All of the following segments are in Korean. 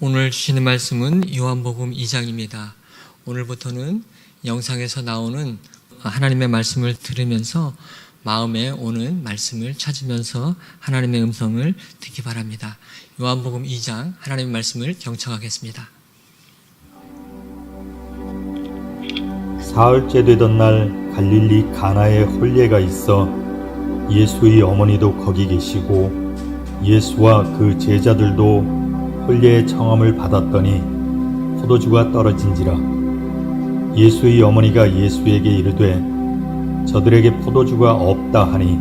오늘 주시는 말씀은 요한복음 2장입니다. 오늘부터는 영상에서 나오는 하나님의 말씀을 들으면서 마음에 오는 말씀을 찾으면서 하나님의 음성을 듣기 바랍니다. 요한복음 2장 하나님의 말씀을 경청하겠습니다. 사흘째 되던 날 갈릴리 가나에 혼례가 있어 예수의 어머니도 거기 계시고 예수와 그 제자들도 혼례의 청함을 받았더니 포도주가 떨어진지라. 예수의 어머니가 예수에게 이르되 저들에게 포도주가 없다 하니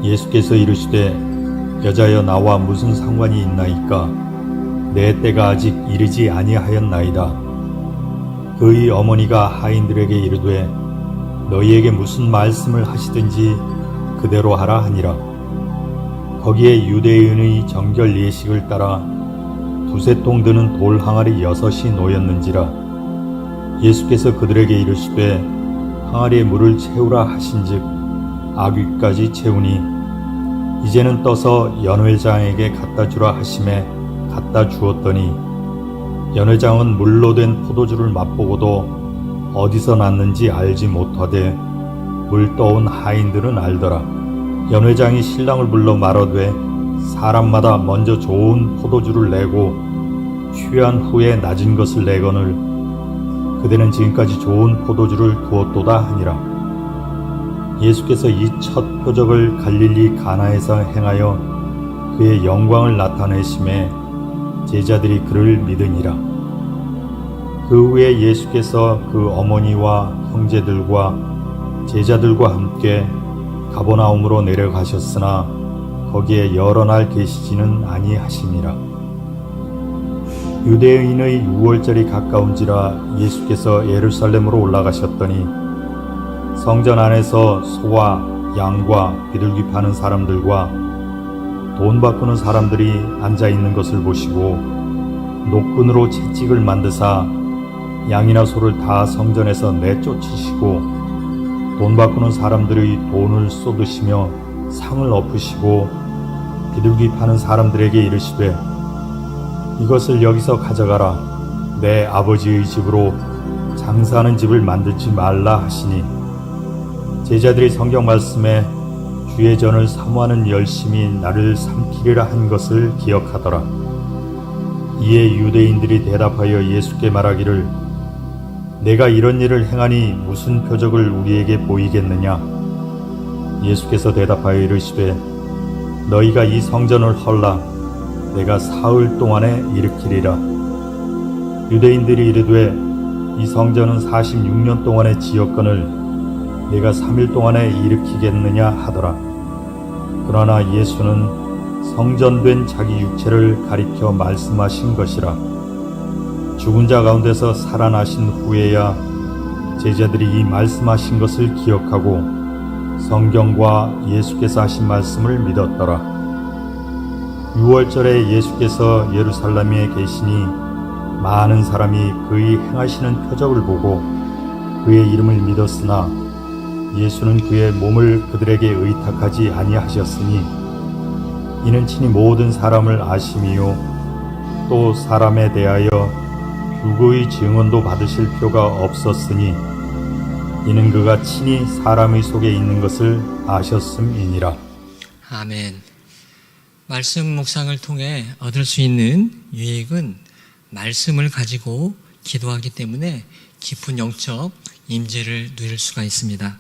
예수께서 이르시되 여자여 나와 무슨 상관이 있나이까 내 때가 아직 이르지 아니하였나이다. 그의 어머니가 하인들에게 이르되 너희에게 무슨 말씀을 하시든지 그대로 하라 하니라. 거기에 유대인의 정결 예식을 따라 두세 통 드는 돌 항아리 6이 놓였는지라. 예수께서 그들에게 이르시되 항아리에 물을 채우라 하신즉 아귀까지 채우니 이제는 떠서 연회장에게 갖다 주라 하심에 갖다 주었더니 연회장은 물로 된 포도주를 맛보고도 어디서 났는지 알지 못하되 물 떠온 하인들은 알더라. 연회장이 신랑을 불러 말하되 사람마다 먼저 좋은 포도주를 내고 취한 후에 낮은 것을 내거늘 그대는 지금까지 좋은 포도주를 두었도다 하니라. 예수께서 이 첫 표적을 갈릴리 가나에서 행하여 그의 영광을 나타내심에 제자들이 그를 믿으니라. 그 후에 예수께서 그 어머니와 형제들과 제자들과 함께 가버나움으로 내려가셨으나 거기에 여러 날 계시지는 아니하심이라. 유대인의 유월절이 가까운지라 예수께서 예루살렘으로 올라가셨더니 성전 안에서 소와 양과 비둘기 파는 사람들과 돈 바꾸는 사람들이 앉아 있는 것을 보시고 노끈으로 채찍을 만드사 양이나 소를 다 성전에서 내쫓으시고 돈 바꾸는 사람들의 돈을 쏟으시며 상을 엎으시고 비둘기 파는 사람들에게 이르시되 이것을 여기서 가져가라. 내 아버지의 집으로 장사하는 집을 만들지 말라 하시니 제자들이 성경 말씀에 주의 전을 사모하는 열심이 나를 삼키리라 한 것을 기억하더라. 이에 유대인들이 대답하여 예수께 말하기를 내가 이런 일을 행하니 무슨 표적을 우리에게 보이겠느냐. 예수께서 대답하여 이르시되 너희가 이 성전을 헐라 내가 사흘 동안에 일으키리라. 유대인들이 이르되 이 성전은 46년 동안에 지었거늘 내가 3일 동안에 일으키겠느냐 하더라. 그러나 예수는 성전된 자기 육체를 가리켜 말씀하신 것이라. 죽은 자 가운데서 살아나신 후에야 제자들이 이 말씀하신 것을 기억하고 성경과 예수께서 하신 말씀을 믿었더라. 유월절에 예수께서 예루살렘에 계시니 많은 사람이 그의 행하시는 표적을 보고 그의 이름을 믿었으나 예수는 그의 몸을 그들에게 의탁하지 아니하셨으니 이는 친히 모든 사람을 아심이요 또 사람에 대하여 누구의 증언도 받으실 필요가 없었으니 이는 그가 친히 사람의 속에 있는 것을 아셨음이니라. 아멘. 말씀 묵상을 통해 얻을 수 있는 유익은 말씀을 가지고 기도하기 때문에 깊은 영적 임재를 누릴 수가 있습니다.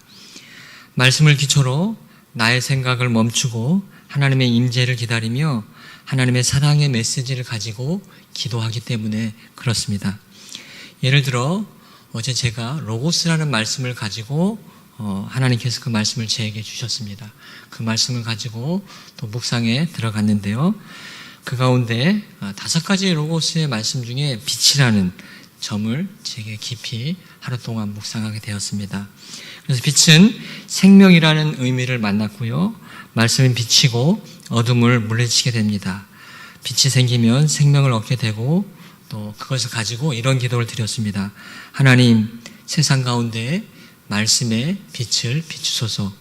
말씀을 기초로 나의 생각을 멈추고 하나님의 임재를 기다리며 하나님의 사랑의 메시지를 가지고 기도하기 때문에 그렇습니다. 예를 들어 어제 제가 로고스라는 말씀을 가지고 하나님께서 그 말씀을 제게 주셨습니다. 그 말씀을 가지고 또 묵상에 들어갔는데요. 그 가운데 5가지 로고스의 말씀 중에 빛이라는 점을 제게 깊이 하루 동안 묵상하게 되었습니다. 그래서 빛은 생명이라는 의미를 만났고요. 말씀은 빛이고 어둠을 물리치게 됩니다. 빛이 생기면 생명을 얻게 되고 또 그것을 가지고 이런 기도를 드렸습니다. 하나님, 세상 가운데 말씀의 빛을 비추소서.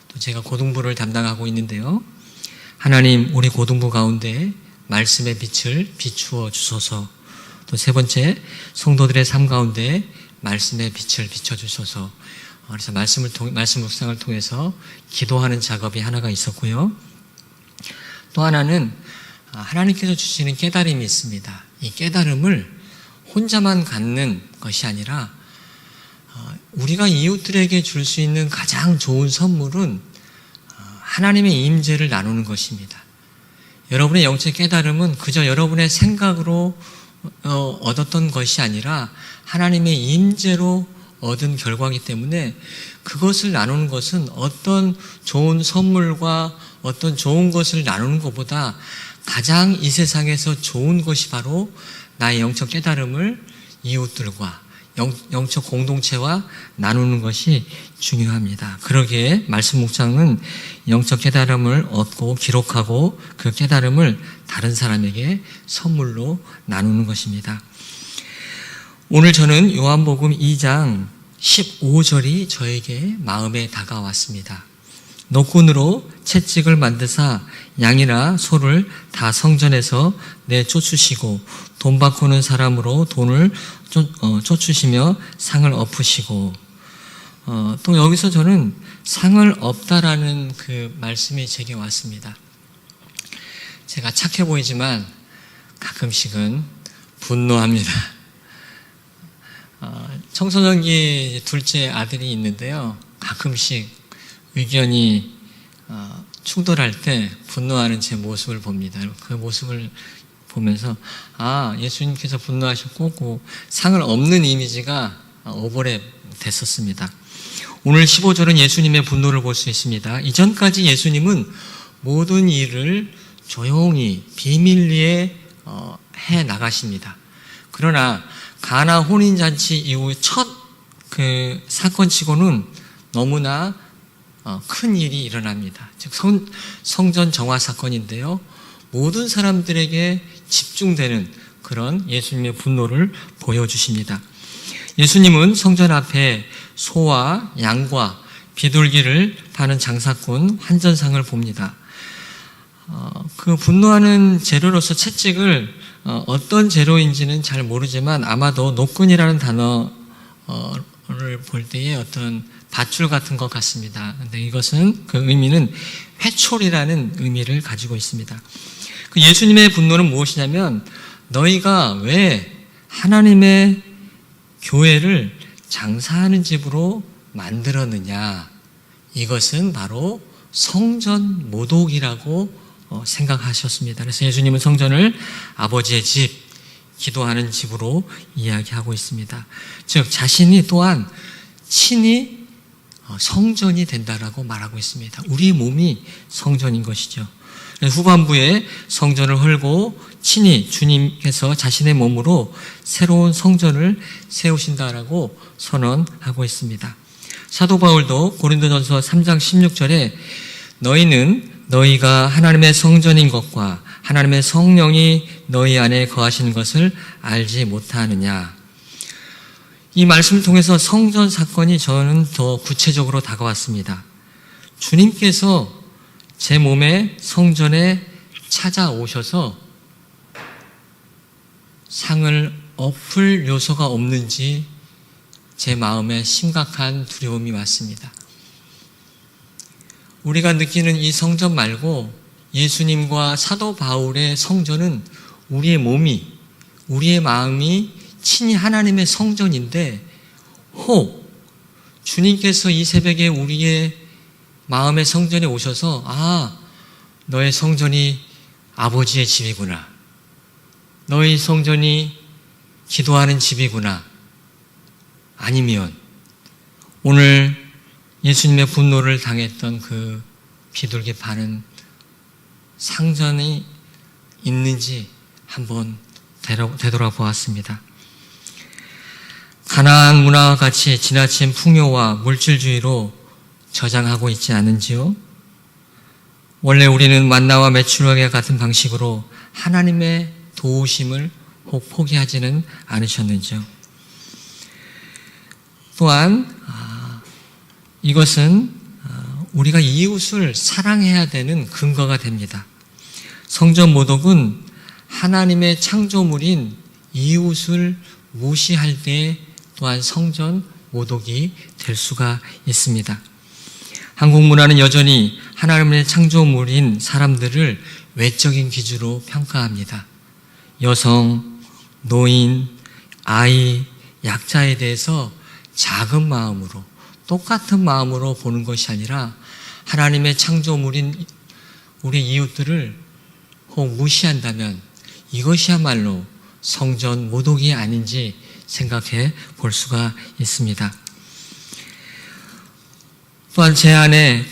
또 제가 고등부를 담당하고 있는데요. 하나님, 우리 고등부 가운데 말씀의 빛을 비추어 주소서. 또 세 번째, 성도들의 삶 가운데 말씀의 빛을 비춰주소서. 그래서 말씀 묵상을 통해서 기도하는 작업이 하나가 있었고요. 또 하나는 하나님께서 주시는 깨달음이 있습니다. 이 깨달음을 혼자만 갖는 것이 아니라 우리가 이웃들에게 줄 수 있는 가장 좋은 선물은 하나님의 임재를 나누는 것입니다. 여러분의 영적 깨달음은 그저 여러분의 생각으로 얻었던 것이 아니라 하나님의 임재로 얻은 결과이기 때문에 그것을 나누는 것은 어떤 좋은 선물과 어떤 좋은 것을 나누는 것보다 가장 이 세상에서 좋은 것이 바로 나의 영적 깨달음을 이웃들과 영적 공동체와 나누는 것이 중요합니다. 그러기에 말씀 묵상은 영적 깨달음을 얻고 기록하고 그 깨달음을 다른 사람에게 선물로 나누는 것입니다. 오늘 저는 요한복음 2장 15절이 저에게 마음에 다가왔습니다. 노끈으로 채찍을 만드사 양이나 소를 다 성전에서 내쫓으시고 돈 바꾸는 사람으로 돈을 쫓으시며 상을 엎으시고, 또 여기서 저는 상을 엎다라는 그 말씀이 제게 왔습니다. 제가 착해 보이지만 가끔씩은 분노합니다. 청소년기 둘째 아들이 있는데요. 가끔씩 의견이 충돌할 때 분노하는 제 모습을 봅니다. 그 모습을 보면서 예수님께서 분노하셨고 상을 엎는 이미지가 오버랩 됐었습니다. 오늘 15절은 예수님의 분노를 볼 수 있습니다. 이전까지 예수님은 모든 일을 조용히 비밀리에 해 나가십니다. 그러나 가나 혼인잔치 이후에 첫 그 사건치고는 너무나 큰 일이 일어납니다. 즉 성전 정화 사건인데요. 모든 사람들에게 집중되는 그런 예수님의 분노를 보여주십니다. 예수님은 성전 앞에 소와 양과 비둘기를 파는 장사꾼 환전상을 봅니다. 그 분노하는 재료로서 채찍을 어떤 재료인지는 잘 모르지만 아마도 노끈이라는 단어를 볼 때에 어떤 밧줄 같은 것 같습니다. 근데 이것은 그 의미는 회초리라는 의미를 가지고 있습니다. 그 예수님의 분노는 무엇이냐면 너희가 왜 하나님의 교회를 장사하는 집으로 만들었느냐. 이것은 바로 성전 모독이라고 생각하셨습니다. 그래서 예수님은 성전을 아버지의 집, 기도하는 집으로 이야기하고 있습니다. 즉 자신이 또한 친히 성전이 된다라고 말하고 있습니다. 우리 몸이 성전인 것이죠. 후반부에 성전을 헐고 친히 주님께서 자신의 몸으로 새로운 성전을 세우신다라고 선언하고 있습니다. 사도 바울도 고린도전서 3장 16절에 너희는 너희가 하나님의 성전인 것과 하나님의 성령이 너희 안에 거하시는 것을 알지 못하느냐. 이 말씀을 통해서 성전 사건이 저는 더 구체적으로 다가왔습니다. 주님께서 제 몸의 성전에 찾아오셔서 상을 엎을 요소가 없는지 제 마음에 심각한 두려움이 왔습니다. 우리가 느끼는 이 성전 말고 예수님과 사도 바울의 성전은 우리의 몸이, 우리의 마음이 친히 하나님의 성전인데 혹 주님께서 이 새벽에 우리의 마음의 성전에 오셔서 너의 성전이 아버지의 집이구나. 너의 성전이 기도하는 집이구나. 아니면 오늘 예수님의 분노를 당했던 그 비둘기 파는 상전이 있는지 한번 되돌아보았습니다. 가나안 문화와 같이 지나친 풍요와 물질주의로 저장하고 있지 않은지요? 원래 우리는 만나와 메추라기와 같은 방식으로 하나님의 도우심을 혹 포기하지는 않으셨는지요? 또한 이것은 우리가 이웃을 사랑해야 되는 근거가 됩니다. 성전 모독은 하나님의 창조물인 이웃을 무시할 때 또한 성전 모독이 될 수가 있습니다. 한국 문화는 여전히 하나님의 창조물인 사람들을 외적인 기준으로 평가합니다. 여성, 노인, 아이, 약자에 대해서 작은 마음으로, 똑같은 마음으로 보는 것이 아니라 하나님의 창조물인 우리 이웃들을 혹 무시한다면 이것이야말로 성전 모독이 아닌지 생각해 볼 수가 있습니다. 또한 제 안에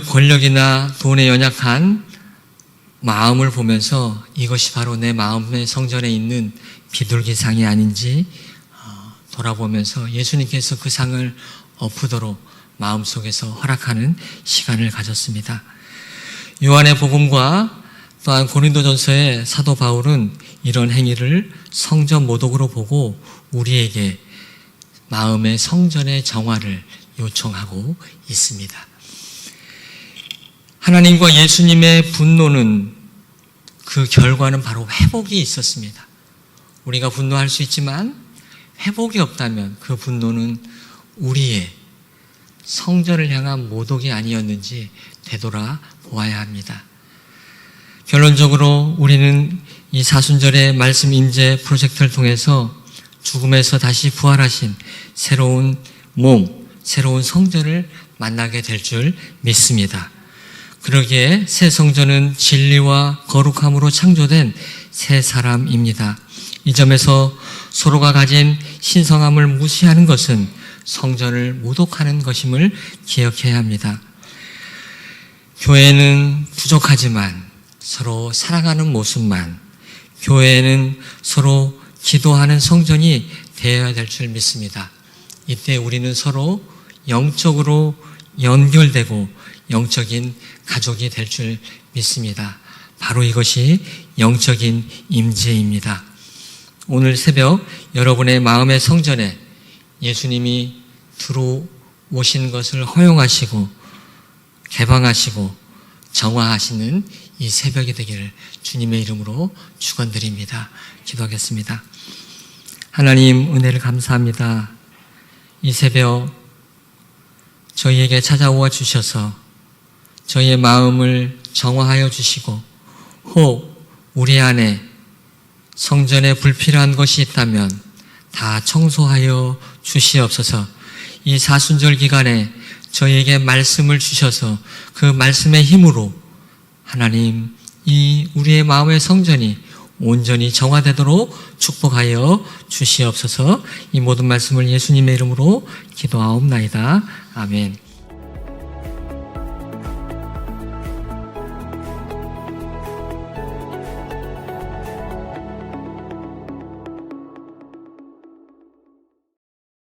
권력이나 돈에 연약한 마음을 보면서 이것이 바로 내 마음의 성전에 있는 비둘기상이 아닌지 돌아보면서 예수님께서 그 상을 엎으도록 마음속에서 허락하는 시간을 가졌습니다. 요한의 복음과 또한 고린도전서의 사도 바울은 이런 행위를 성전 모독으로 보고 우리에게 마음의 성전의 정화를 요청하고 있습니다. 하나님과 예수님의 분노는 그 결과는 바로 회복이 있었습니다. 우리가 분노할 수 있지만 회복이 없다면 그 분노는 우리의 성전을 향한 모독이 아니었는지 되돌아 보아야 합니다. 결론적으로 우리는 이 사순절의 말씀 임재 프로젝트를 통해서 죽음에서 다시 부활하신 새로운 몸, 새로운 성전을 만나게 될 줄 믿습니다. 그러기에 새 성전은 진리와 거룩함으로 창조된 새 사람입니다. 이 점에서 서로가 가진 신성함을 무시하는 것은 성전을 모독하는 것임을 기억해야 합니다. 교회는 부족하지만 서로 사랑하는 모습만, 교회는 서로 기도하는 성전이 되어야 될 줄 믿습니다. 이때 우리는 서로 영적으로 연결되고 영적인 가족이 될 줄 믿습니다. 바로 이것이 영적인 임재입니다. 오늘 새벽 여러분의 마음의 성전에 예수님이 들어오신 것을 허용하시고 개방하시고 정화하시는 이 새벽이 되기를 주님의 이름으로 축원드립니다. 기도하겠습니다. 하나님 은혜를 감사합니다. 이 새벽 저희에게 찾아와 주셔서 저희의 마음을 정화하여 주시고 혹 우리 안에 성전에 불필요한 것이 있다면 다 청소하여 주시옵소서. 이 사순절 기간에 저희에게 말씀을 주셔서 그 말씀의 힘으로 하나님 이 우리의 마음의 성전이 온전히 정화되도록 축복하여 주시옵소서. 이 모든 말씀을 예수님의 이름으로 기도하옵나이다. 아멘.